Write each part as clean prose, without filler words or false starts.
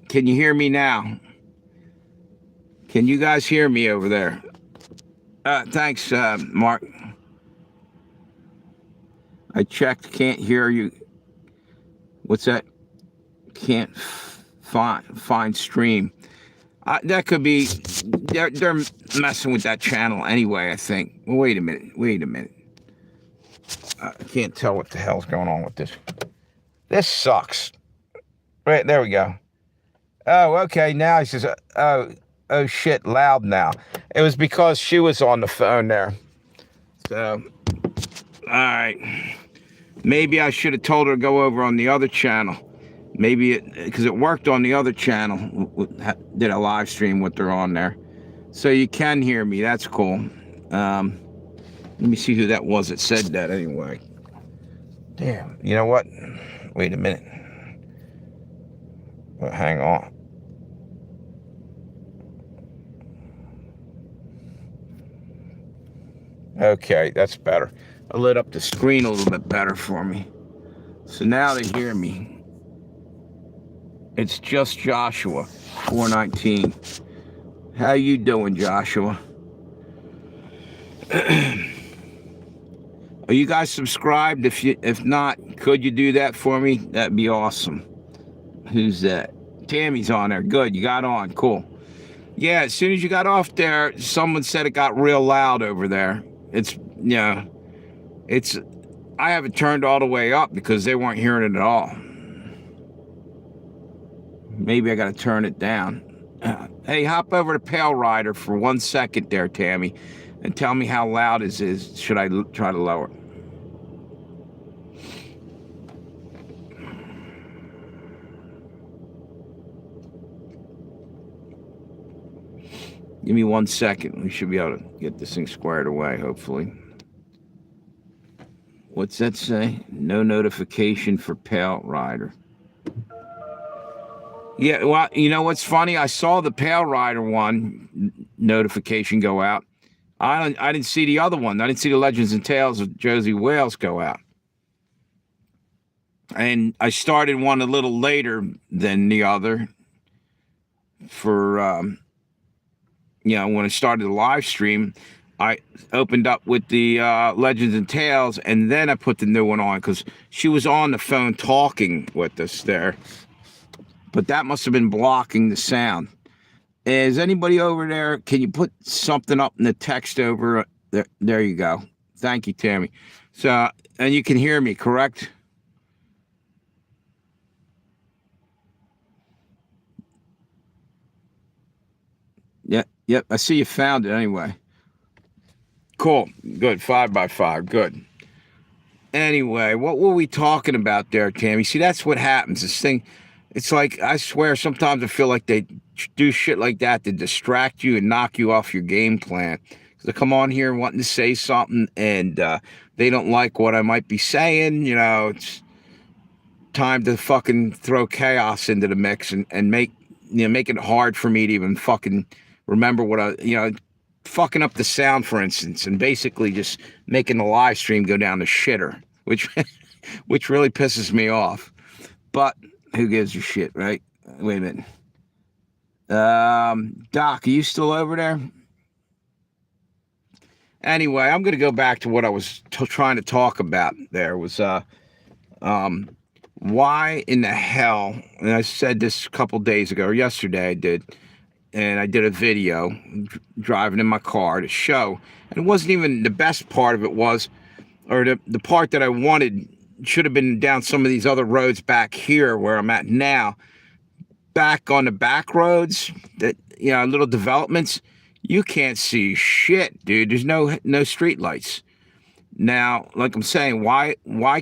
Can you hear me now? Can you guys hear me over there? Thanks, Mark. I checked. Can't hear you. What's that? Can't find stream. That could be. They're messing with that channel anyway. I think. Wait a minute. Wait a minute. I can't tell what the hell's going on with this. This sucks. Right there we go. Oh, okay. Now he says, oh shit, loud now. It was because she was on the phone there. So, all right. Maybe I should have told her to go over on the other channel. Maybe because it worked on the other channel. Did a live stream with her on there. So you can hear me. That's cool. Let me see who that was that said that anyway. Damn. You know what? Wait a minute. Well, hang on. Okay, that's better. I lit up the screen a little bit better for me. So now they hear me. It's just Joshua, 419. How you doing, Joshua? Are you guys subscribed? If not, could you do that for me? That'd be awesome. Who's that? Tammy's on there. Good, you got on. Cool. Yeah, as soon as you got off there, someone said it got real loud over there. It's, yeah, it's, I have it turned all the way up because they weren't hearing it at all. Maybe I got to turn it down. Hey, hop over to Pale Rider for 1 second there, Tammy, and tell me how loud it is. Should I try to lower it? Give me 1 second. We should be able to get this thing squared away, hopefully. What's that say? No notification for Pale Rider. Yeah, well, you know what's funny? I saw the Pale Rider one notification go out. I didn't see the other one. I didn't see the Legends and Tales of Josie Wales go out. And I started one a little later than the other for, you know, when I started the live stream, I opened up with the Legends and Tales, and then I put the new one on because she was on the phone talking with us there. But that must have been blocking the sound. Is anybody over there? Can you put something up in the text over there? There you go. Thank you, Tammy. So, and you can hear me, correct? Yep. I see you found it anyway. Cool. Good. 5x5. Good. Anyway, what were we talking about there, Tammy? See, that's what happens. This thing, it's like, I swear, sometimes I feel like they do shit like that to distract you and knock you off your game plan. They come on here wanting to say something, and they don't like what I might be saying. You know, it's time to fucking throw chaos into the mix and make it hard for me to even fucking remember what I, fucking up the sound, for instance, and basically just making the live stream go down the shitter, which really pisses me off. But who gives a shit, right? Wait a minute. Doc, are you still over there? Anyway, I'm going to go back to what I was trying to talk about. There was, why in the hell, and I said this a couple days ago, or yesterday I did, and I did a video driving in my car to show, and it wasn't even the best part of it was, or the part that I wanted should have been down some of these other roads back here where I'm at now, back on the back roads, that, little developments, you can't see shit, dude. There's no street lights. Now, like I'm saying, why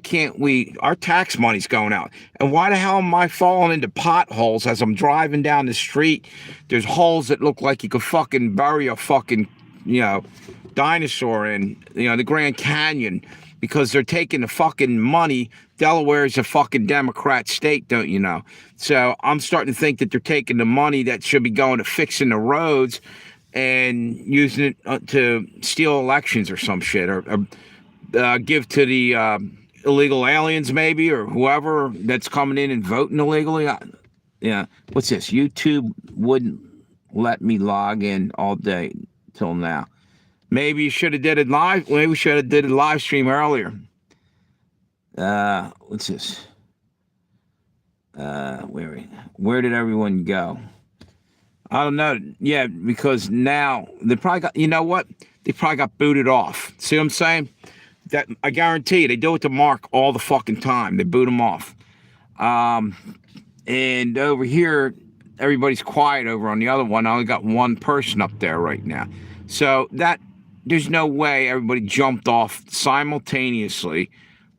can't we, our tax money's going out, and why the hell am I falling into potholes as I'm driving down the street? There's holes that look like you could fucking bury a fucking, dinosaur in, the Grand Canyon, because they're taking the fucking money. Delaware is a fucking Democrat state, don't you know? So I'm starting to think that they're taking the money that should be going to fixing the roads and using it to steal elections or some shit, or give to the illegal aliens maybe, or whoever that's coming in and voting illegally. Yeah. What's this? YouTube wouldn't let me log in all day till now. Maybe you should have did it live. Maybe we should have did a live stream earlier. What's this? Where did everyone go? I don't know. Yeah, because now they probably got. You know what? They probably got booted off. See what I'm saying? That I guarantee you, they do it to Mark all the fucking time. They boot him off. And over here, everybody's quiet over on the other one. I only got one person up there right now. So that there's no way everybody jumped off simultaneously.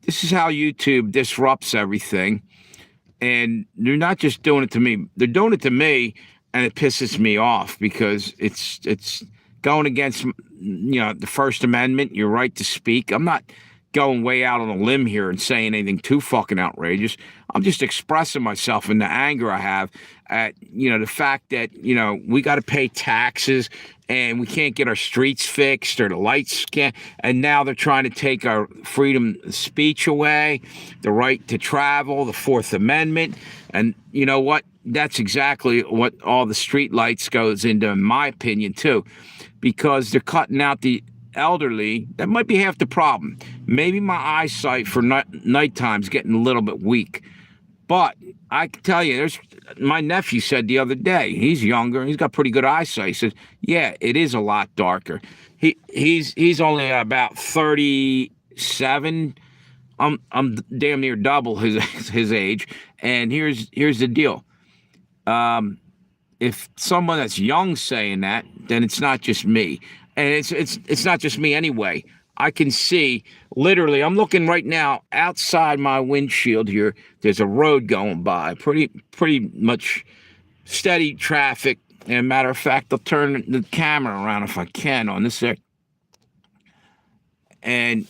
This is how YouTube disrupts everything. And they're not just doing it to me. They're doing it to me, and it pisses me off because it's going against, the First Amendment, your right to speak. I'm not going way out on a limb here and saying anything too fucking outrageous. I'm just expressing myself in the anger I have at, the fact that, we got to pay taxes and we can't get our streets fixed or the lights can't. And now they're trying to take our freedom of speech away, the right to travel, the Fourth Amendment. And you know what? That's exactly what all the street lights goes into, in my opinion, too, because they're cutting out the elderly. That might be half the problem. Maybe my eyesight for nighttime is getting a little bit weak. But I can tell you, my nephew said the other day, he's younger, he's got pretty good eyesight. He says, yeah, it is a lot darker. He's only about 37. I'm damn near double his age. And here's the deal. If someone that's young saying that, then it's not just me. And it's not just me anyway. I can see, literally, I'm looking right now outside my windshield here. There's a road going by, pretty much steady traffic. And matter of fact, I'll turn the camera around if I can on this there. And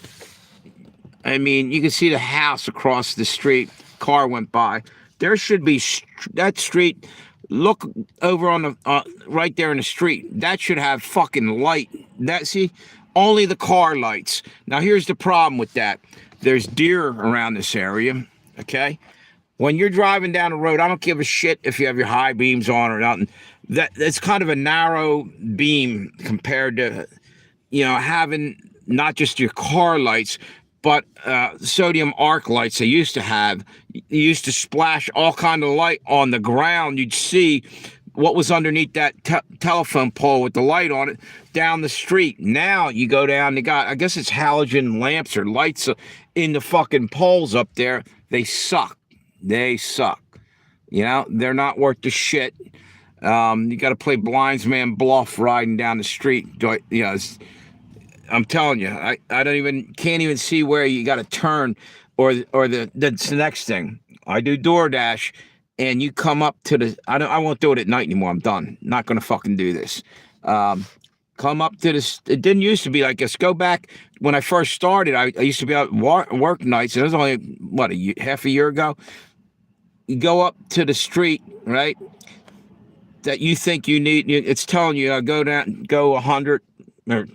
I mean, you can see the house across the street. Car went by. There should be that street. Look over on the right there in the street. That should have fucking light. See, only the car lights. Now here's the problem with that. There's deer around this area. Okay, when you're driving down the road, I don't give a shit if you have your high beams on or nothing. That's kind of a narrow beam compared to, having not just your car lights, but sodium arc lights they used to have. You used to splash all kind of light on the ground. You'd see what was underneath that telephone pole with the light on it down the street. Now you go down, they got, I guess it's halogen lamps or lights in the fucking poles up there. They suck. They suck. They're not worth the shit. You got to play blindsman bluff riding down the street. I'm telling you, I can't even see where you got to turn, or that's the next thing. I do DoorDash, and you come up to the. I won't do it at night anymore. I'm done. Not gonna fucking do this. Come up to this. It didn't used to be like this. Go back when I first started. I used to be out work nights. And it was only half a year ago. You go up to the street, right? That you think you need. It's telling you go 100 or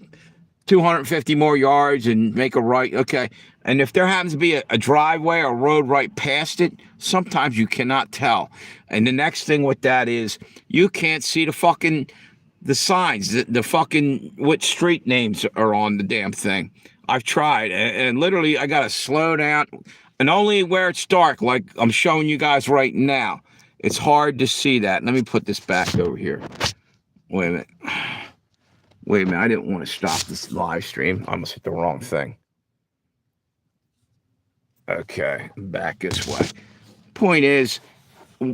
250 more yards and make a right. Okay. And if there happens to be a driveway or road right past it, sometimes you cannot tell. And the next thing with that is you can't see the signs, the fucking what street names are on the damn thing. I've tried and literally I got to slow down, and only where it's dark, like I'm showing you guys right now. It's hard to see that. Let me put this back over here. Wait a minute. I didn't want to stop this live stream. I almost hit the wrong thing. Okay, back this way. Point is,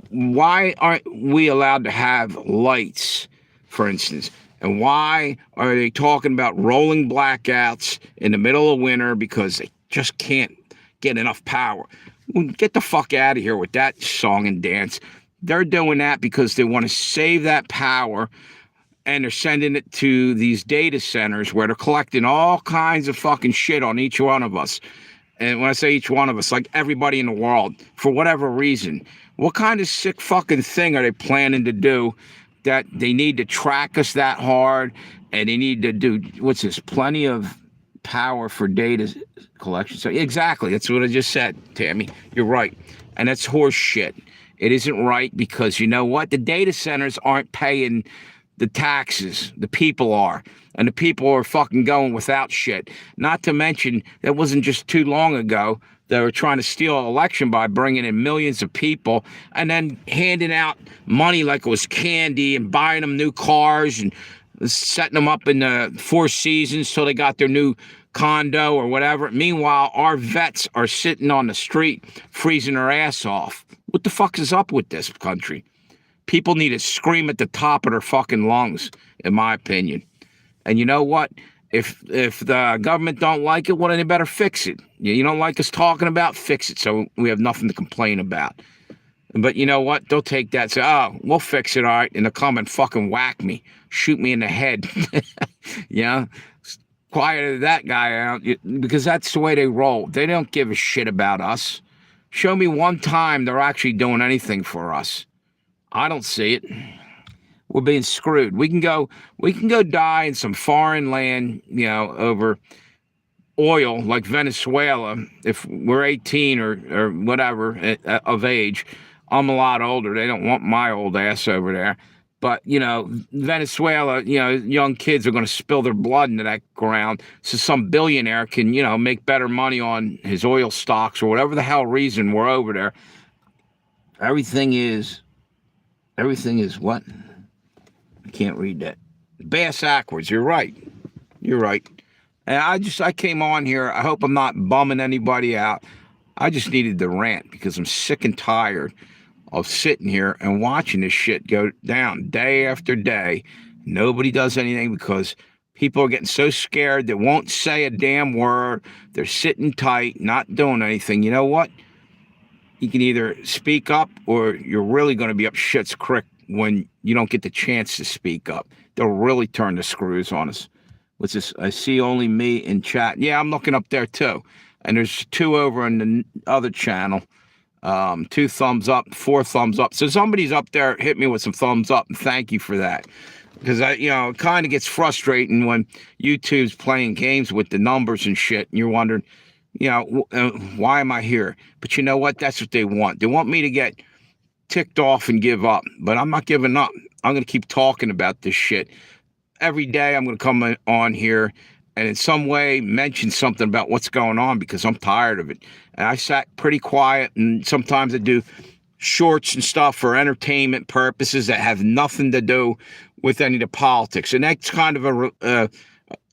why aren't we allowed to have lights, for instance? And why are they talking about rolling blackouts in the middle of winter because they just can't get enough power? Well, get the fuck out of here with that song and dance. They're doing that because they want to save that power, and they're sending it to these data centers where they're collecting all kinds of fucking shit on each one of us. And when I say each one of us, like everybody in the world, for whatever reason. What kind of sick fucking thing are they planning to do that they need to track us that hard, and they need to do, what's this, plenty of power for data collection? So exactly, that's what I just said, Tammy. You're right. And that's horse shit. It isn't right because you know what? The data centers aren't paying the taxes. The people are. And the people are fucking going without shit. Not to mention, that wasn't just too long ago. They were trying to steal an election by bringing in millions of people and then handing out money like it was candy and buying them new cars and setting them up in the Four Seasons till they got their new condo or whatever. Meanwhile, our vets are sitting on the street freezing their ass off. What the fuck is up with this country? People need to scream at the top of their fucking lungs, in my opinion. And you know what? If the government don't like it, well, then they better fix it. You don't like us talking about, fix it, so we have nothing to complain about. But you know what? They'll take that, say, oh, we'll fix it, all right, and they'll come and fucking whack me, shoot me in the head. Yeah? Quiet that guy out, because that's the way they roll. They don't give a shit about us. Show me one time they're actually doing anything for us. I don't see it. We're being screwed. We can go die in some foreign land, over oil like Venezuela. If we're 18 or whatever of age, I'm a lot older. They don't want my old ass over there. But, Venezuela, young kids are going to spill their blood into that ground. So some billionaire can, make better money on his oil stocks or whatever the hell reason we're over there. Everything is what? I can't read that. Bass backwards. You're right. And I came on here. I hope I'm not bumming anybody out. I just needed to rant because I'm sick and tired of sitting here and watching this shit go down day after day. Nobody does anything because people are getting so scared they won't say a damn word. They're sitting tight, not doing anything. You know what? You can either speak up or you're really going to be up shit's creek when you don't get the chance to speak up. They'll really turn the screws on us. What's this? I see only me in chat. Yeah, I'm looking up there too. And there's 2 over in the other channel. 2 thumbs up, 4 thumbs up. So somebody's up there, hit me with some thumbs up, and thank you for that. Because it kind of gets frustrating when YouTube's playing games with the numbers and shit, and you're wondering, why am I here? But you know what? That's what they want. They want me to get ticked off and give up. But I'm not giving up. I'm going to keep talking about this shit. Every day I'm going to come on here and in some way mention something about what's going on because I'm tired of it. And I sat pretty quiet, and sometimes I do shorts and stuff for entertainment purposes that have nothing to do with any of the politics. And that's kind of a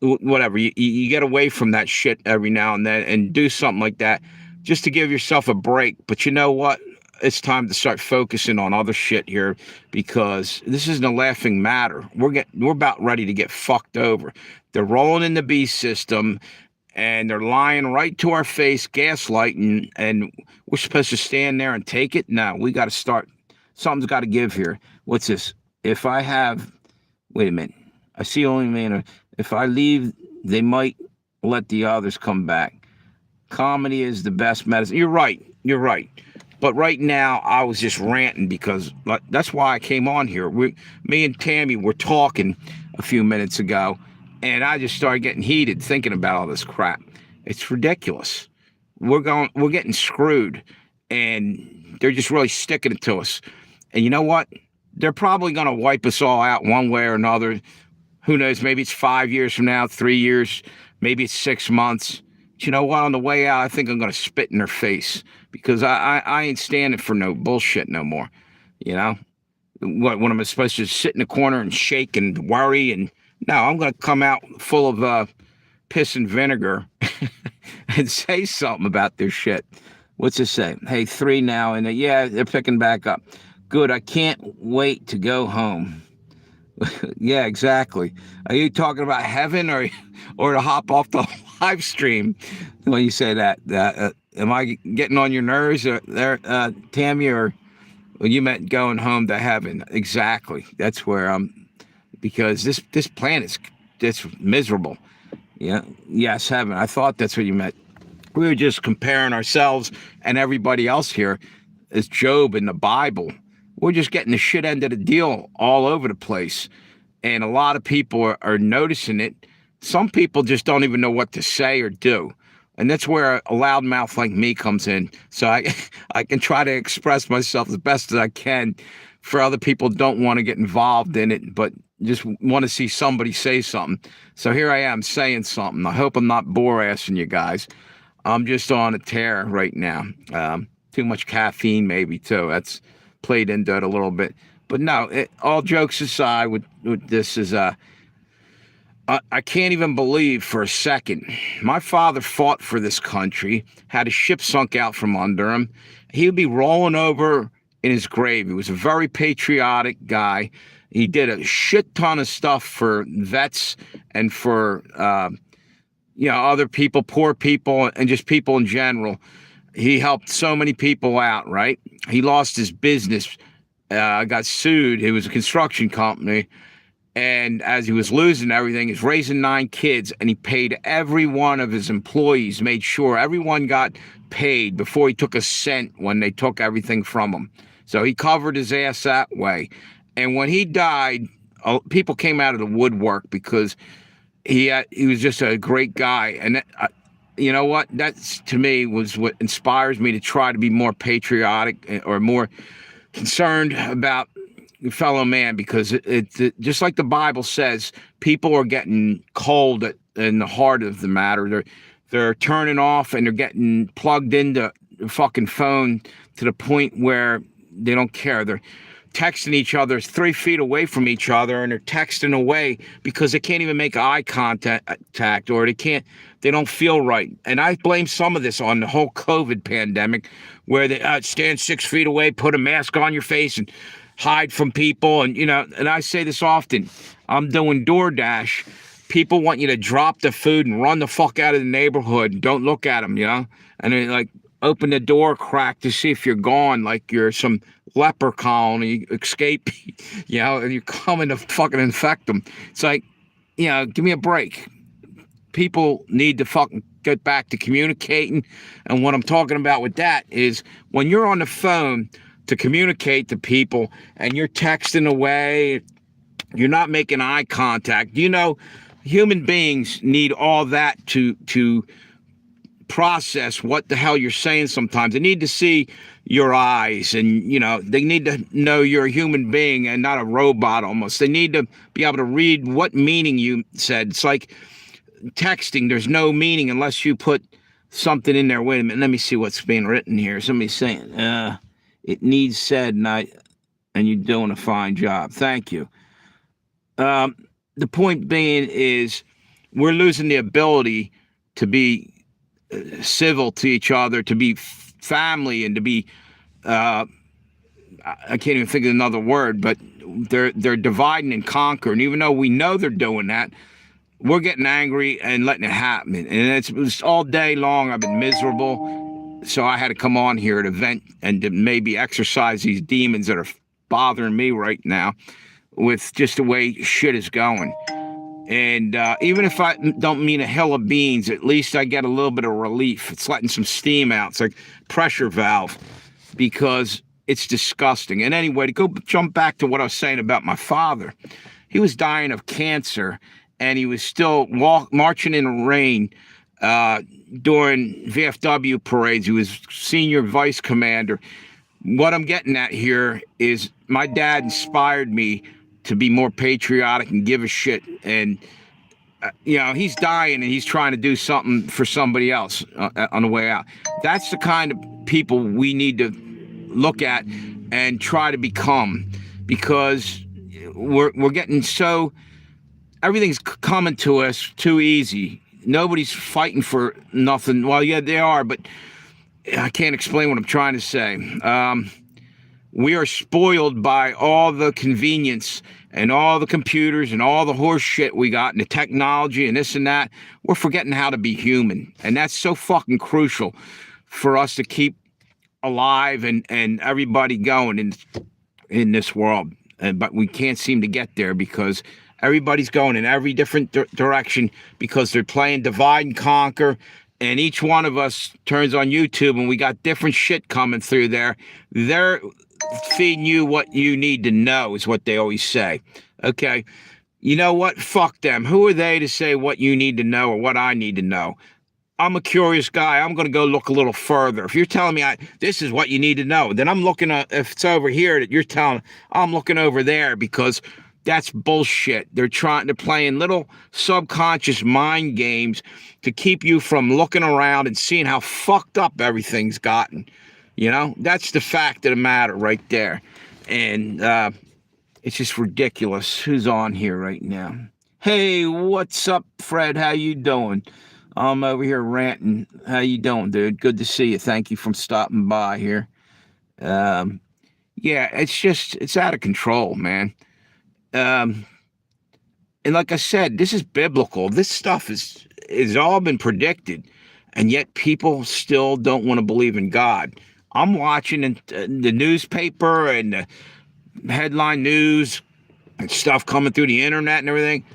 whatever. You get away from that shit every now and then and do something like that just to give yourself a break. But you know what? It's time to start focusing on other shit here because this isn't a laughing matter. We're about ready to get fucked over. They're rolling in the beast system and they're lying right to our face, gaslighting, and we're supposed to stand there and take it? No, we got to start. Something's got to give here. What's this? If I have, wait a minute. I see only man. If I leave, they might let the others come back. Comedy is the best medicine. You're right. But right now, I was just ranting because that's why I came on here. Me and Tammy were talking a few minutes ago, and I just started getting heated thinking about all this crap. It's ridiculous. We're getting screwed, and they're just really sticking it to us. And you know what? They're probably going to wipe us all out one way or another. Who knows? Maybe it's 5 years from now, 3 years, maybe it's 6 months. But you know what? On the way out, I think I'm going to spit in their face because I ain't standing for no bullshit no more. What am I supposed to sit in the corner and shake and worry? And no, I'm going to come out full of piss and vinegar and say something about this shit. What's it say? Hey, 3 now. And yeah, they're picking back up. Good. I can't wait to go home. Yeah, exactly. Are you talking about heaven or to hop off the live stream when you say that? Am I getting on your nerves there, Tammy, or you meant going home to heaven? Exactly. That's where I'm, because this planet's miserable. Yeah. Yes, heaven. I thought that's what you meant. We were just comparing ourselves and everybody else here as Job in the Bible. We're just getting the shit end of the deal all over the place. And a lot of people are noticing it. Some people just don't even know what to say or do. And that's where a loudmouth like me comes in. So I can try to express myself as best as I can for other people who don't want to get involved in it, but just want to see somebody say something. So here I am saying something. I hope I'm not bore-assing you guys. I'm just on a tear right now. Too much caffeine maybe too. That's played into it a little bit. But no, all jokes aside, with this is I can't even believe for a second. My father fought for this country, had a ship sunk out from under him. He would be rolling over in his grave. He was a very patriotic guy. He did a shit ton of stuff for vets and for other people, poor people, and just people in general. He helped so many people out, right? He lost his business, got sued. It was a construction company. And as he was losing everything, he's raising 9 kids, and he paid every one of his employees, made sure everyone got paid before he took a cent when they took everything from him. So he covered his ass that way. And when he died, people came out of the woodwork because he was just a great guy. And you know what? That's, to me, was what inspires me to try to be more patriotic or more concerned about fellow man, because it's just like the Bible says, people are getting cold in the heart of the matter. They're turning off and they're getting plugged into the fucking phone to the point where they don't care. They're texting each other 3 feet away from each other, and they're texting away because they can't even make eye contact, or they don't feel right. And I blame some of this on the whole COVID pandemic, where they stand 6 feet away, put a mask on your face, and hide from people. And and I say this often, I'm doing DoorDash. People want you to drop the food and run the fuck out of the neighborhood. Don't look at them, and then like open the door crack to see if you're gone, like you're some leprechaun and you escape, and you're coming to fucking infect them. It's like, give me a break. People need to fucking get back to communicating. And what I'm talking about with that is when you're on the phone to communicate to people and you're texting away, you're not making eye contact. Human beings need all that to process what the hell you're saying sometimes. They need to see your eyes, and they need to know you're a human being and not a robot almost. They need to be able to read what meaning you said. It's like texting. There's no meaning unless you put something in there. Wait a minute, let me see what's being written here. Somebody's saying, it needs said, and you're doing a fine job. Thank you. The point being is we're losing the ability to be civil to each other, to be family, and to be I can't even think of another word, but they're dividing and conquering. Even though we know they're doing that, we're getting angry and letting it happen. And it was all day long I've been miserable. So I had to come on here at an event and to maybe exercise these demons that are bothering me right now with just the way shit is going. And even if I don't mean a hill of beans, at least I get a little bit of relief. It's letting some steam out. It's like pressure valve, because it's disgusting. And anyway, to jump back to what I was saying about my father, he was dying of cancer, and he was still marching in the rain during VFW parades. He was senior vice commander. What I'm getting at here is my dad inspired me to be more patriotic and give a shit. And, he's dying and he's trying to do something for somebody else on the way out. That's the kind of people we need to look at and try to become, because we're getting so, everything's coming to us too easy. Nobody's fighting for nothing. Well, yeah, they are, but I can't explain what I'm trying to say. We are spoiled by all the convenience and all the computers and all the horse shit we got and the technology and this and that. We're forgetting how to be human. And that's so fucking crucial for us to keep alive and everybody going in this world. But we can't seem to get there because everybody's going in every different direction, because they're playing divide and conquer. And each one of us turns on YouTube and we got different shit coming through there. They're feeding you what you need to know, is what they always say. Okay, you know what? Fuck them. Who are they to say what you need to know or what I need to know? I'm a curious guy. I'm going to go look a little further. If you're telling me this is what you need to know, then I'm looking at, if it's over here that you're telling, I'm looking over there because that's bullshit. They're playing little subconscious mind games to keep you from looking around and seeing how fucked up everything's gotten. That's the fact of the matter right there. And it's just ridiculous. Who's on here right now? Hey, what's up, Fred? How you doing? I'm over here ranting. How you doing, dude? Good to see you. Thank you for stopping by here. Um, yeah, it's out of control, man. Um, and like I said, this is biblical. This stuff is all been predicted, and yet people still don't want to believe in God. I'm watching the newspaper and the headline news and stuff coming through the internet and everything.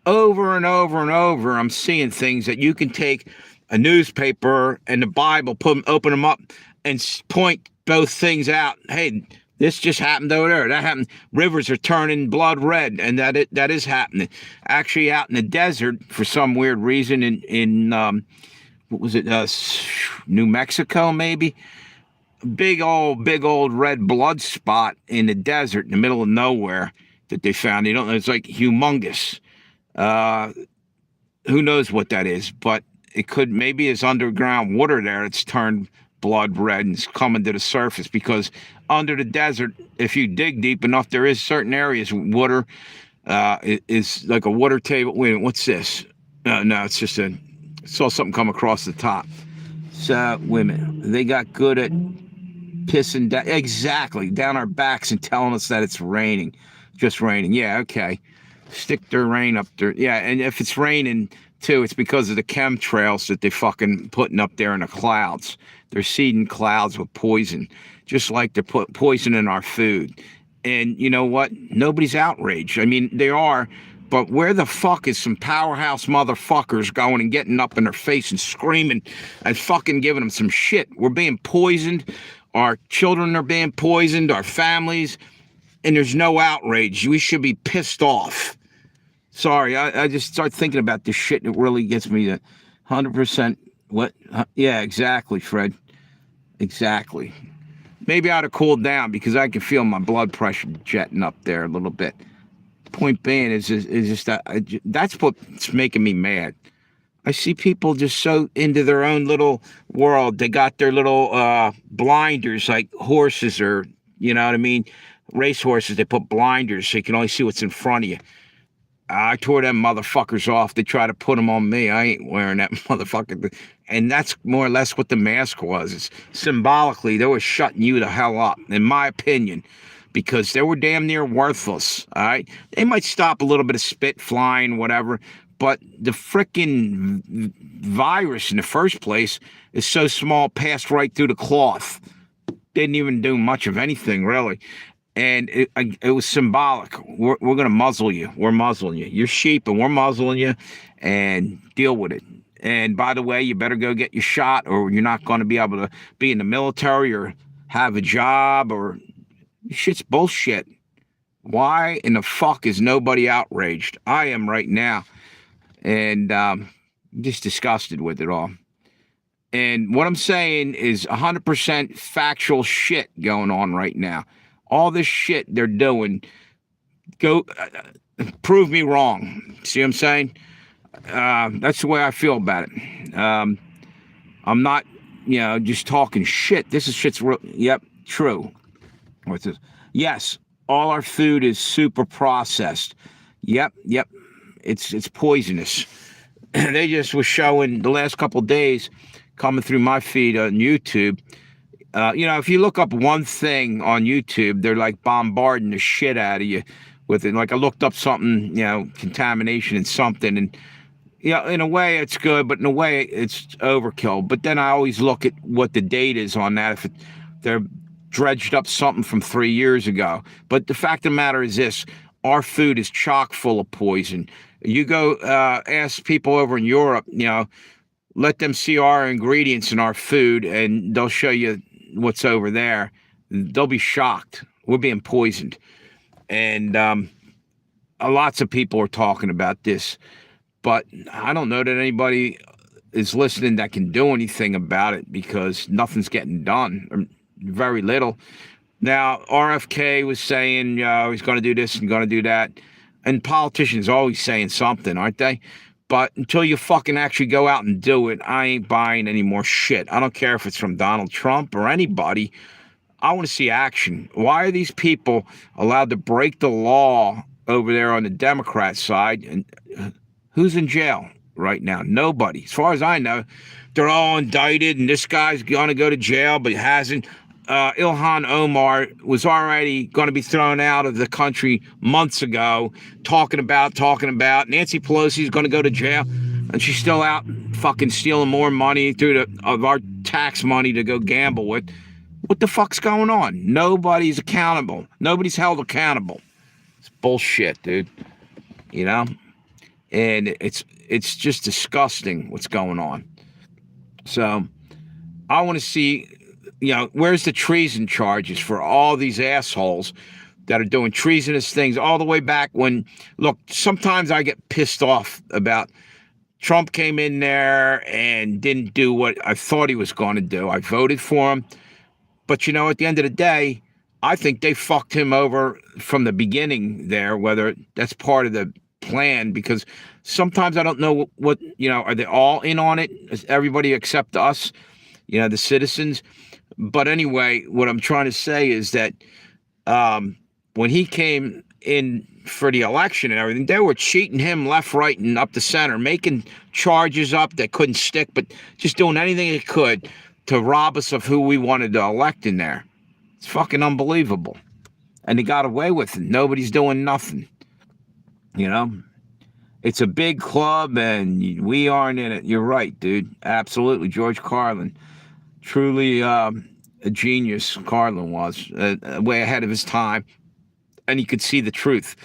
Over and over and over, I'm seeing things that you can take a newspaper and the Bible, open them up, and point both things out. Hey, this just happened over there. That happened. Rivers are turning blood red, and that is happening. Actually, out in the desert, for some weird reason, in what was it, New Mexico, maybe? Big old red blood spot in the desert in the middle of nowhere that they found. You don't know. It's like humongous. Who knows what that is, but it could, maybe it's underground water there. It's turned blood red and it's coming to the surface, because under the desert, if you dig deep enough, there is certain areas water is like a water table. Wait, what's this? No, it's just I saw something come across the top. So women, they got good at pissing down, exactly, down our backs and telling us that it's raining. Just raining. Yeah, okay. Stick their rain up there. Yeah, and if it's raining too, it's because of the chemtrails that they're fucking putting up there in the clouds. They're seeding clouds with poison, just like they're put poison in our food. And you know what? Nobody's outraged. I mean, they are, but where the fuck is some powerhouse motherfuckers going and getting up in their face and screaming and fucking giving them some shit? We're being poisoned. Our children are being poisoned. Our families. And there's no outrage. We should be pissed off. Sorry, I just start thinking about this shit and it really gets me to 100%. What? Yeah, exactly, Fred. Exactly. Maybe I ought to cool down because I can feel my blood pressure jetting up there a little bit. Point being is just that that's what's making me mad. I see people just so into their own little world. They got their little blinders like horses, or, you know what I mean? Racehorses, they put blinders so you can only see what's in front of you. I tore them motherfuckers off. They try to put them on me. I ain't wearing that motherfucker. And that's more or less what the mask was. It's symbolically, they were shutting you the hell up, in my opinion, because they were damn near worthless. All right, they might stop a little bit of spit flying, whatever, but the frickin' virus in the first place is so small, passed right through the cloth. Didn't even do much of anything, really. And it was symbolic. We're going to muzzle you. We're muzzling you. You're sheep and we're muzzling you, and deal with it. And by the way, you better go get your shot, or you're not going to be able to be in the military or have a job, or shit's bullshit. Why in the fuck is nobody outraged? I am right now. And just disgusted with it all. And what I'm saying is 100% factual shit going on right now. All this shit they're doing, prove me wrong. See what I'm saying? That's the way I feel about it. I'm not, just talking shit. This is shit's real. Yep, true. What's this? Yes, all our food is super processed. Yep. It's poisonous. They just was showing the last couple of days, coming through my feed on YouTube. If you look up one thing on YouTube, they're like bombarding the shit out of you with it. Like I looked up something, contamination in something, and in a way it's good, but in a way it's overkill. But then I always look at what the date is on that. If they're dredged up something from 3 years ago. But the fact of the matter is this: our food is chock full of poison. You go ask people over in Europe, let them see our ingredients in our food, and they'll show you what's over there. They'll be shocked. We're being poisoned. And lots of people are talking about this, but I don't know that anybody is listening that can do anything about it, because nothing's getting done, or very little. Now, RFK was saying he's going to do this and going to do that. And politicians are always saying something, aren't they? But until you fucking actually go out and do it, I ain't buying any more shit. I don't care if it's from Donald Trump or anybody. I want to see action. Why are these people allowed to break the law over there on the Democrat side? And who's in jail right now? Nobody. As far as I know, they're all indicted, and this guy's going to go to jail, but he hasn't. Ilhan Omar was already going to be thrown out of the country months ago, talking about. Nancy Pelosi's going to go to jail, and she's still out fucking stealing more money of our tax money to go gamble with. What the fuck's going on? Nobody's accountable. Nobody's held accountable. It's bullshit, dude. You know? And it's just disgusting what's going on. So I want to see, where's the treason charges for all these assholes that are doing treasonous things all the way back when, look, sometimes I get pissed off about Trump came in there and didn't do what I thought he was going to do. I voted for him. But, at the end of the day, I think they fucked him over from the beginning there, whether that's part of the plan, because sometimes I don't know what, are they all in on it? Is everybody except us, the citizens? But anyway, what I'm trying to say is that when he came in for the election and everything, they were cheating him left, right, and up the center, making charges up that couldn't stick, but just doing anything they could to rob us of who we wanted to elect in there. It's fucking unbelievable. And they got away with it. Nobody's doing nothing. It's a big club and we aren't in it. You're right, dude. Absolutely. George Carlin. Truly a genius, Carlin was. Way ahead of his time. And he could see the truth.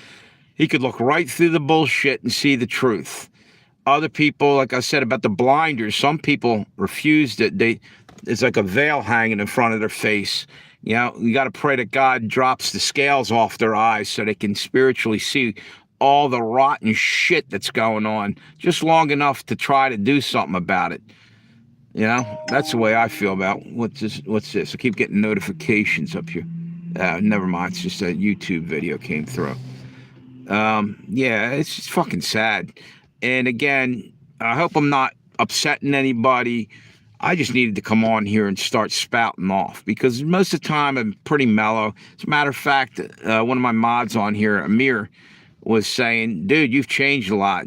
He could look right through the bullshit and see the truth. Other people, like I said about the blinders, some people refused it. It's like a veil hanging in front of their face. You got to pray that God drops the scales off their eyes so they can spiritually see all the rotten shit that's going on, just long enough to try to do something about it. That's the way I feel about what's this? I keep getting notifications up here. Never mind. It's just a YouTube video came through. Yeah, it's just fucking sad. And again, I hope I'm not upsetting anybody. I just needed to come on here and start spouting off, because most of the time I'm pretty mellow. As a matter of fact, one of my mods on here, Amir, was saying, dude, you've changed a lot,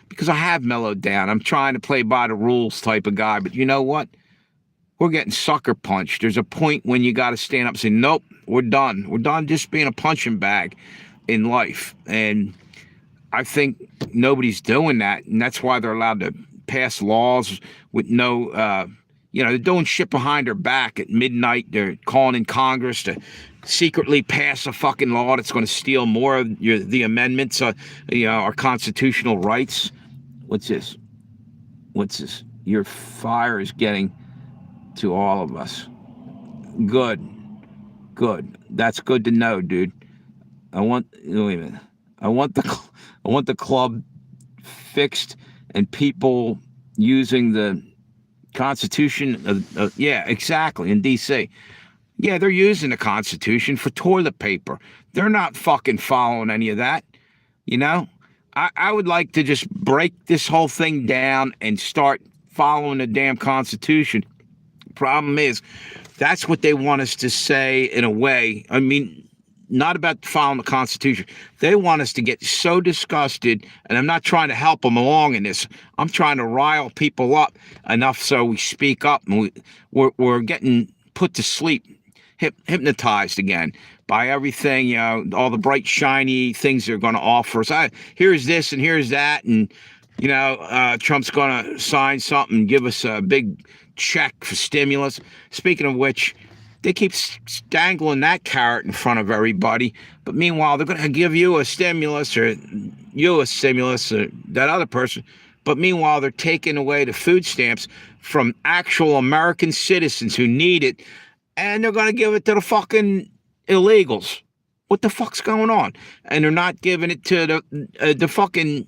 because I have mellowed down. I'm trying to play by the rules type of guy, but you know what? We're getting sucker punched. There's a point when you got to stand up and say, nope, we're done. We're done just being a punching bag in life. And I think nobody's doing that, and that's why they're allowed to pass laws with no, they're doing shit behind their back at midnight. They're calling in Congress to secretly pass a fucking law that's going to steal more of the amendments, our constitutional rights. What's this? Your fire is getting to all of us. Good. That's good to know, dude. Wait a minute. I want the club fixed and people using the Constitution. Yeah, exactly. In D.C. Yeah, they're using the Constitution for toilet paper. They're not fucking following any of that. I would like to just break this whole thing down and start following the damn Constitution. Problem is, that's what they want us to say in a way. I mean, not about following the Constitution. They want us to get so disgusted, and I'm not trying to help them along in this. I'm trying to rile people up enough so we speak up, and we're getting put to sleep, hypnotized again by everything, all the bright, shiny things they're going to offer us. Here's this and here's that, and, Trump's going to sign something and give us a big check for stimulus. Speaking of which, they keep dangling that carrot in front of everybody, but meanwhile, they're going to give you a stimulus or that other person, but meanwhile, they're taking away the food stamps from actual American citizens who need it, and they're going to give it to the fucking illegals. What the fuck's going on? And they're not giving it to the fucking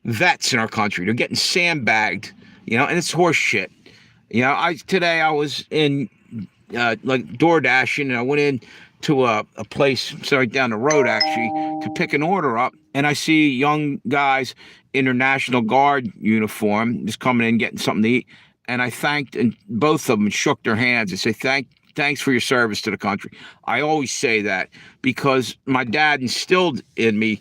vets in our country. They're getting sandbagged and it's horse shit. Today I was in like door dashing, and I went in to a place right down the road actually to pick an order up, and I see young guys in their National Guard uniform just coming in getting something to eat, and I thanked and both of them shook their hands and say thanks for your service to the country. I always say that because my dad instilled in me,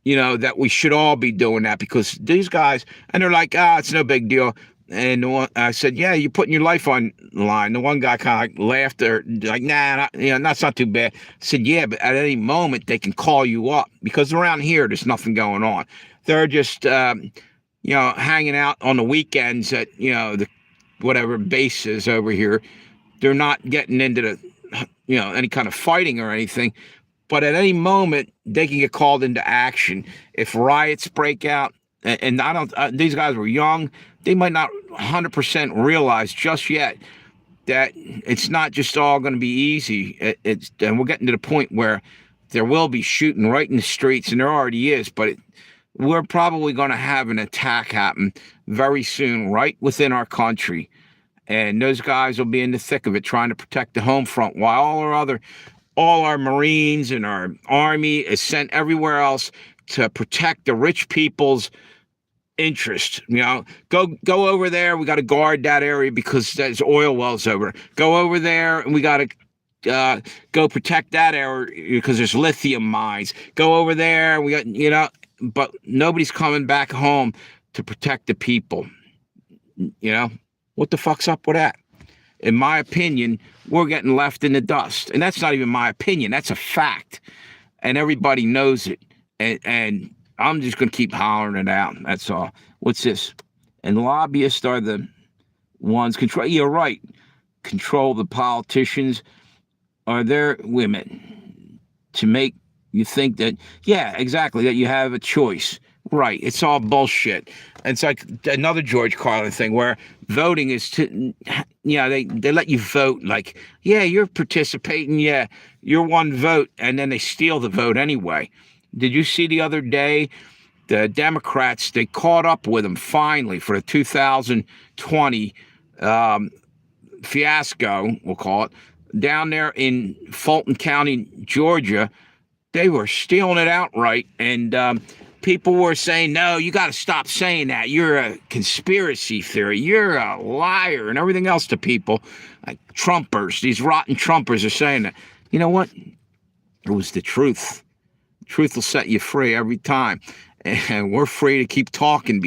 that we should all be doing that, because these guys, and they're like, it's no big deal. And I said, yeah, you're putting your life on the line. The one guy kind of laughed, or like, nah, that's not too bad. I said, yeah, but at any moment they can call you up, because around here there's nothing going on. They're just, hanging out on the weekends at, the whatever bases over here. They're not getting into the, any kind of fighting or anything. But at any moment they can get called into action if riots break out. And I don't. These guys were young. They might not 100% realize just yet that it's not just all going to be easy. And we're getting to the point where there will be shooting right in the streets, and there already is. But we're probably going to have an attack happen very soon, right within our country, and those guys will be in the thick of it, trying to protect the home front, while all our Marines and our Army is sent everywhere else to protect the rich people's interest. Go over there. We got to guard that area because there's oil wells over there. Go over there, and we got to go protect that area because there's lithium mines. Go over there. We got, but nobody's coming back home to protect the people. What the fuck's up with that? In my opinion, we're getting left in the dust. And that's not even my opinion. That's a fact. And everybody knows it. And I'm just going to keep hollering it out. That's all. What's this? And lobbyists are the ones control. You're right. Control the politicians. Are there women to make you think that, yeah, exactly, that you have a choice? Right. It's all bullshit. It's like another George Carlin thing where voting is to, they let you vote like, yeah, you're participating. Yeah, you're one vote. And then they steal the vote anyway. Did you see the other day, the Democrats, they caught up with them finally for the 2020 fiasco, we'll call it, down there in Fulton County, Georgia. They were stealing it outright. And people were saying, no, you got to stop saying that. You're a conspiracy theory. You're a liar and everything else to people. Like Trumpers, these rotten Trumpers are saying that. You know what? It was the truth. Truth will set you free every time. And we're free to keep talking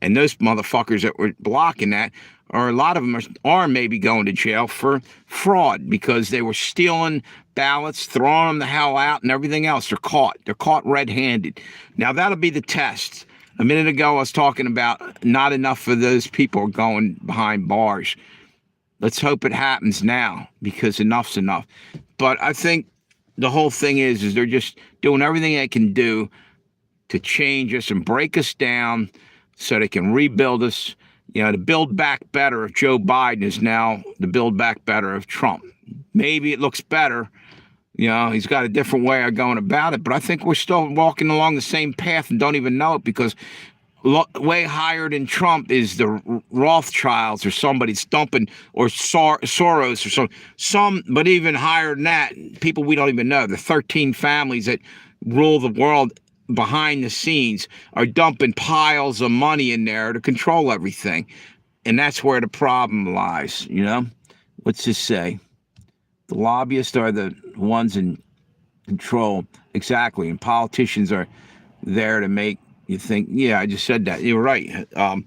and those motherfuckers that were blocking that, or a lot of them are maybe going to jail for fraud because they were stealing ballots, throwing them the hell out and everything else. They're caught red-handed. Now that'll be the test. A minute ago I was talking about not enough of those people going behind bars. Let's hope it happens now, because enough's enough. But I think the whole thing is they're just doing everything they can do to change us and break us down so they can rebuild us. The build back better of Joe Biden is now the build back better of Trump. Maybe it looks better. He's got a different way of going about it, but I think we're still walking along the same path and don't even know it, because way higher than Trump is the Rothschilds or somebody's dumping, or Soros or some, but even higher than that, people we don't even know. The 13 families that rule the world behind the scenes are dumping piles of money in there to control everything. And that's where the problem lies, What's this say? The lobbyists are the ones in control. Exactly. And politicians are there to make you think, yeah, I just said that. You're right. And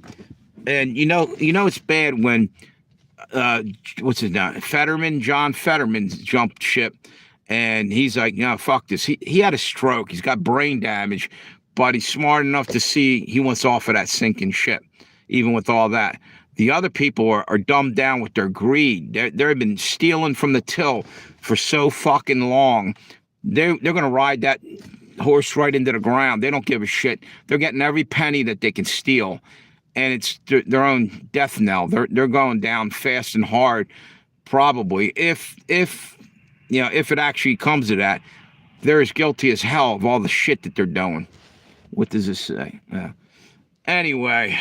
it's bad when what's his name? John Fetterman jumped ship, and he's like, fuck this. He had a stroke. He's got brain damage, but he's smart enough to see he wants off of that sinking ship, even with all that. The other people are dumbed down with their greed. They've been stealing from the till for so fucking long. They're going to ride that horse right into the ground. They don't give a shit. They're getting every penny that they can steal, and it's their own death knell. They're going down fast and hard, probably. If it actually comes to that, they're as guilty as hell of all the shit that they're doing. What does this say? Anyway,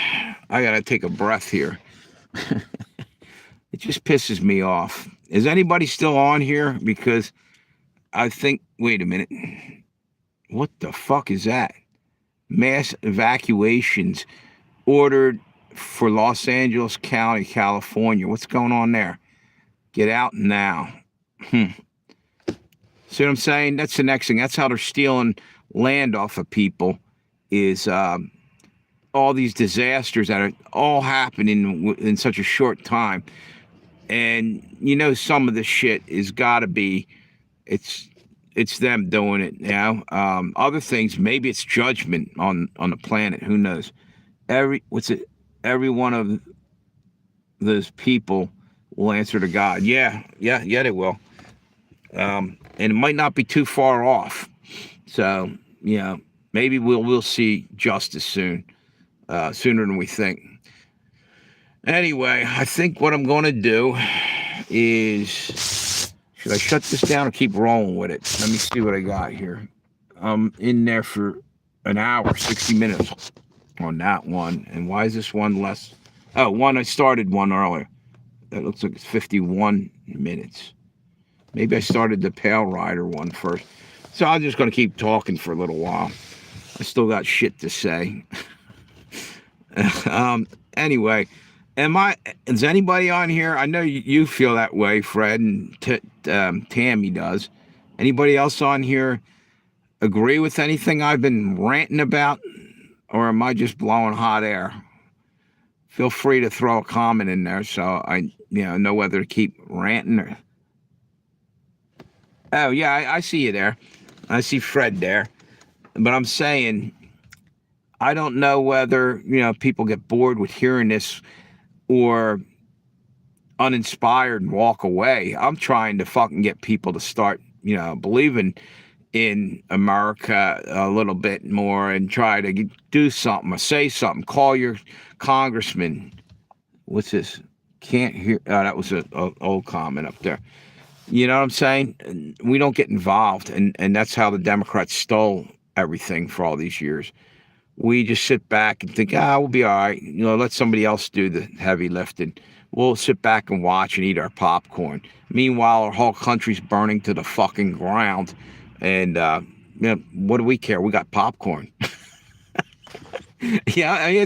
I gotta take a breath here. It just pisses me off. Is anybody still on here? Because I think, wait a minute. What the fuck is that? Mass evacuations ordered for Los Angeles County, California. What's going on there? Get out now. See what I'm saying? That's the next thing. That's how they're stealing land off of people, is all these disasters that are all happening in such a short time. And you know, some of the shit is got to be, it's them doing it now. Other things, maybe it's judgment on the planet. Who knows? Every one of those people will answer to God. Yeah, they will. And it might not be too far off. So, you know, maybe we'll see justice soon, sooner than we think. Anyway, I think what I'm going to do is, should I shut this down or keep rolling with it? Let me see what I got here. I'm in there for an hour, 60 minutes on that one. And why is this one less? Oh, I started one earlier. That looks like it's 51 minutes. Maybe I started the Pale Rider one first. So I'm just going to keep talking for a little while. I still got shit to say. Anyway, is anybody on here? I know you feel that way, Fred, and Tammy does. Anybody else on here agree with anything I've been ranting about? Or am I just blowing hot air? Feel free to throw a comment in there so I know whether to keep ranting or... Oh, yeah, I see you there. I see Fred there. But I'm saying, I don't know whether, people get bored with hearing this or uninspired and walk away. I'm trying to fucking get people to start, believing in America a little bit more and try to do something or say something. Call your congressman. What's this? Can't hear. Oh, that was an old comment up there. You know what I'm saying? We don't get involved, and that's how the Democrats stole everything for all these years. We just sit back and think, we'll be all right. Let somebody else do the heavy lifting. We'll sit back and watch and eat our popcorn. Meanwhile, our whole country's burning to the fucking ground, and what do we care? We got popcorn. Yeah, I mean,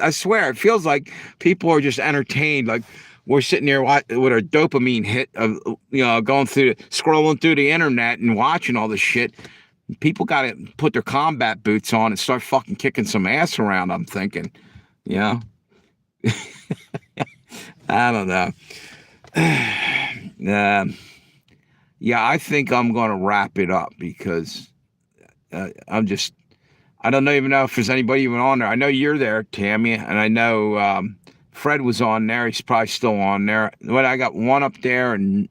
I swear, it feels like people are just entertained. Like, we're sitting there with our dopamine hit of, scrolling through the internet and watching all this shit. People got to put their combat boots on and start fucking kicking some ass around, I'm thinking. I don't know. Yeah, I think I'm going to wrap it up because I don't even know if there's anybody even on there. I know you're there, Tammy, and I know Fred was on there. He's probably still on there. But I got one up there, and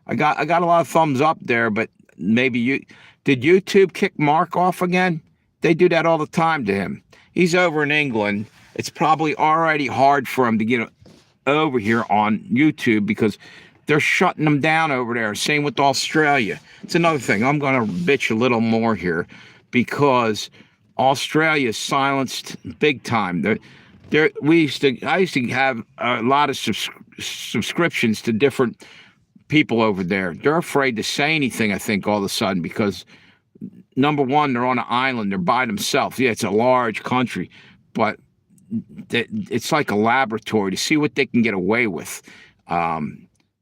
I got a lot of thumbs up there. But maybe did YouTube kick Mark off again? They do that all the time to him. He's over in England. It's probably already hard for him to get over here on YouTube because they're shutting them down over there. Same with Australia. It's another thing. I'm going to bitch a little more here because Australia is silenced big time. I used to have a lot of subscriptions to different people over there. They're afraid to say anything, I think, all of a sudden because, number one, they're on an island. They're by themselves. Yeah, it's a large country, but it's like a laboratory to see what they can get away with.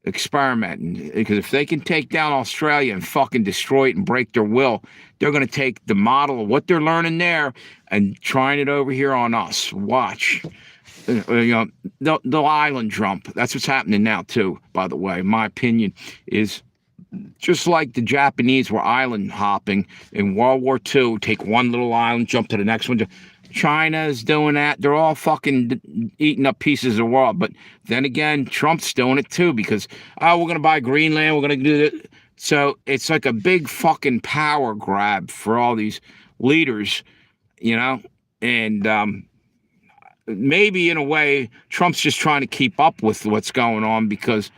Experimenting, because if they can take down Australia and fucking destroy it and break their will, they're going to take the model of what they're learning there and trying it over here on us. Watch. They'll island jump. That's what's happening now too, by the way. My opinion is just like the Japanese were island hopping in World War II, take one little island, jump to the next one. China is doing that. They're all fucking eating up pieces of the world. But then again, Trump's doing it too because, we're going to buy Greenland. We're going to do it. So it's like a big fucking power grab for all these leaders, and maybe in a way, Trump's just trying to keep up with what's going on because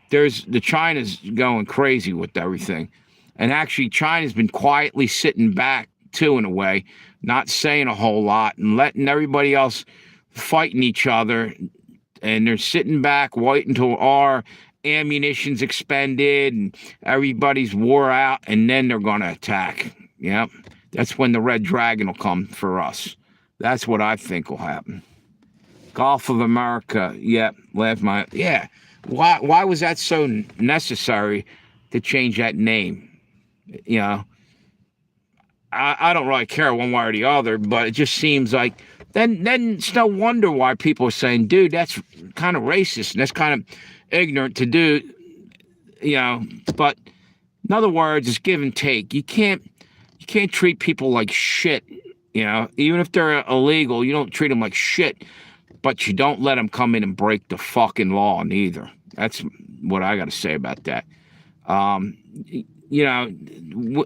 the China's going crazy with everything. And actually, China's been quietly sitting back too, in a way, not saying a whole lot and letting everybody else fighting each other, and they're sitting back waiting until our ammunition's expended and everybody's wore out, and then they're going to attack. Yep. That's when the Red Dragon will come for us. That's what I think will happen. Gulf of America. Yep. Yeah. Why was that so necessary to change that name? You know, I don't really care one way or the other, but it just seems like then it's no wonder why people are saying, dude, that's kind of racist and that's kind of ignorant to do, you know. But in other words, it's give and take. You can't treat people like shit, you know. Even if they're illegal, you don't treat them like shit, but you don't let them come in and break the fucking law neither. That's what I got to say about that. You know,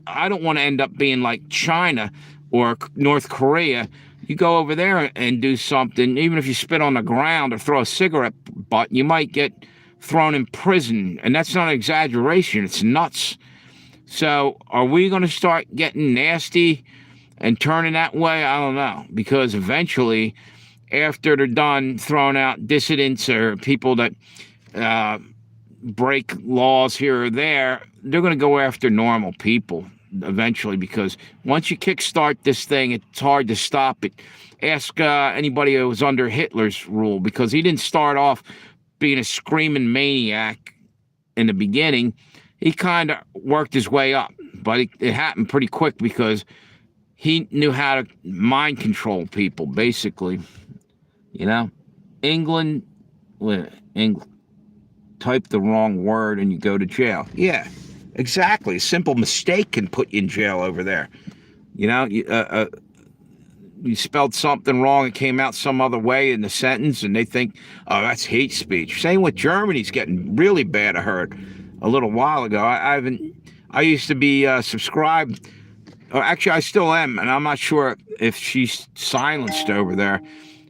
I don't want to end up being like China or North Korea. You go over there and do something, even if you spit on the ground or throw a cigarette butt, you might get thrown in prison. And that's not an exaggeration. It's nuts. So are we going to start getting nasty and turning that way? I don't know. Because eventually, after they're done throwing out dissidents or people that break laws here or there, they're going to go after normal people eventually, because once you kickstart this thing, it's hard to stop it. Ask anybody who was under Hitler's rule, because he didn't start off being a screaming maniac in the beginning. He kind of worked his way up, but it happened pretty quick because he knew how to mind control people, basically. You know, England, type the wrong word and you go to jail. Yeah, exactly. A simple mistake can put you in jail over there. You know, you spelled something wrong, it came out some other way in the sentence, and they think, oh, that's hate speech. Same with Germany's getting really bad, I heard a little while ago. I used to be subscribed, or actually I still am, and I'm not sure if she's silenced over there.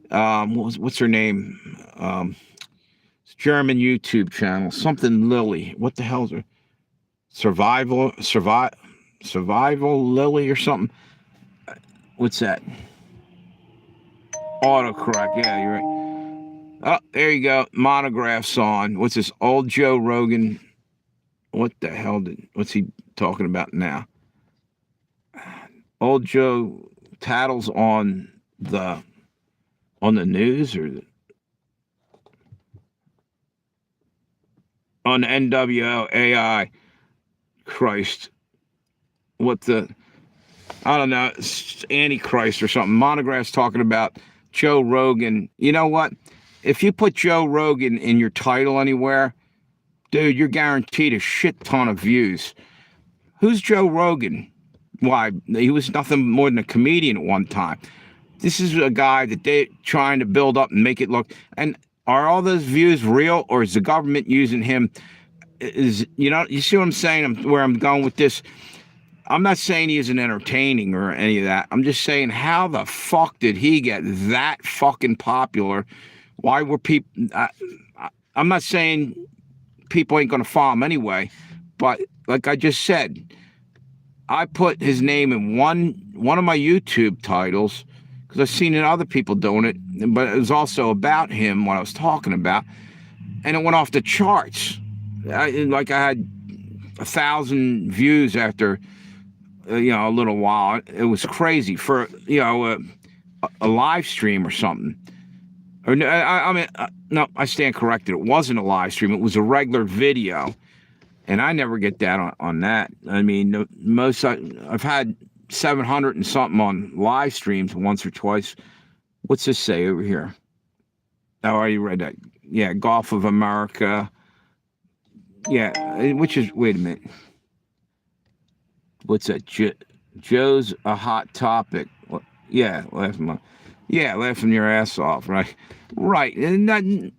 What's her name? German YouTube channel, something Lily. What the hell's her? Survival Lily or something. What's that? Autocorrect. Yeah, you're right. Oh, there you go. Monographs on. What's this? Old Joe Rogan. What the hell what's he talking about now? Old Joe tattles on the news or on NWO AI. Christ. What the, I don't know, Antichrist or something. Monograph's talking about Joe Rogan. You know what? If you put Joe Rogan in your title anywhere, dude, you're guaranteed a shit ton of views. Who's Joe Rogan? Why, he was nothing more than a comedian at one time. This is a guy that they're trying to build up and make it look. And are all those views real, or is the government using him? You know, you see what I'm saying? Where I'm going with this? I'm not saying he isn't entertaining or any of that. I'm just saying, how the fuck did he get that fucking popular? Why were people... I'm not saying people ain't going to follow him anyway, but like I just said, I put his name in one of my YouTube titles because I've seen other people doing it, but it was also about him, what I was talking about, and it went off the charts. I had 1,000 views after, a little while. It was crazy for, a live stream or something. Or no, I stand corrected. It wasn't a live stream. It was a regular video, and I never get that on that. I mean, I've had 700 and something on live streams once or twice. What's this say over here? Oh, I already read that. Yeah, Gulf of America. Yeah, which is, wait a minute. What's that? Joe's a hot topic. Yeah, laughing your ass off, right? Right. And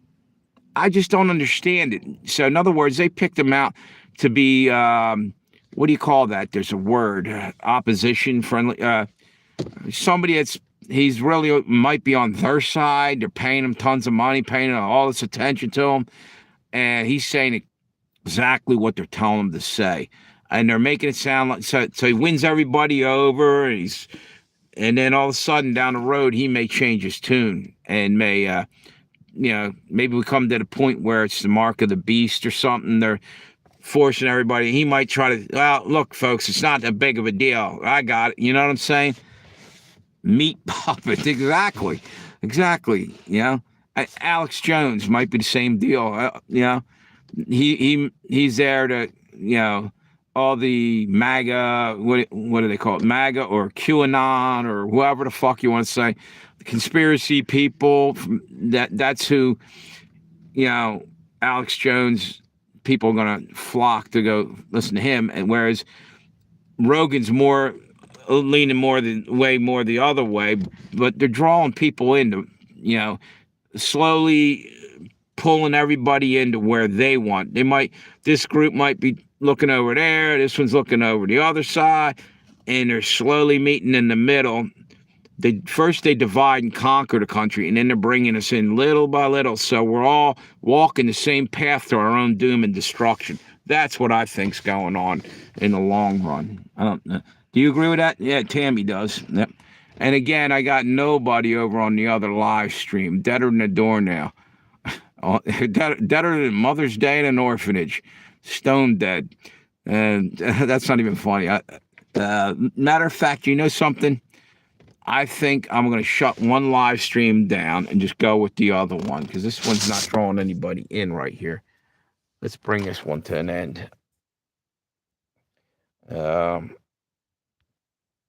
I just don't understand it. So in other words, they picked him out to be, what do you call that? There's a word, opposition friendly. Somebody he's really might be on their side. They're paying him tons of money, paying all this attention to him. And he's saying exactly what they're telling him to say. And they're making it sound like, so he wins everybody over. And he's And then all of a sudden down the road, he may change his tune and may, maybe we come to the point where it's the mark of the beast or something. They're forcing everybody. He might try to, well, look, folks, it's not that big of a deal. I got it. You know what I'm saying? Meat puppet. Exactly. Alex Jones might be the same deal. He's there to, all the MAGA, what do they call it? MAGA or QAnon or whoever the fuck you want to say, the conspiracy people. That's who, Alex Jones, people are going to flock to go listen to him. And whereas Rogan's leaning way more the other way, but they're drawing people into, slowly pulling everybody into where they want. This group might be looking over there, this one's looking over the other side, and they're slowly meeting in the middle. First they divide and conquer the country, and then they're bringing us in little by little, so we're all walking the same path to our own doom and destruction. That's what I think's going on in the long run. I don't know. Do you agree with that? Yeah, Tammy does. Yep. And again, I got nobody over on the other live stream. Deader than a doornail. Deader than Mother's Day in an orphanage. Stone dead. And that's not even funny. Matter of fact, you know something? I think I'm going to shut one live stream down and just go with the other one, because this one's not drawing anybody in right here. Let's bring this one to an end.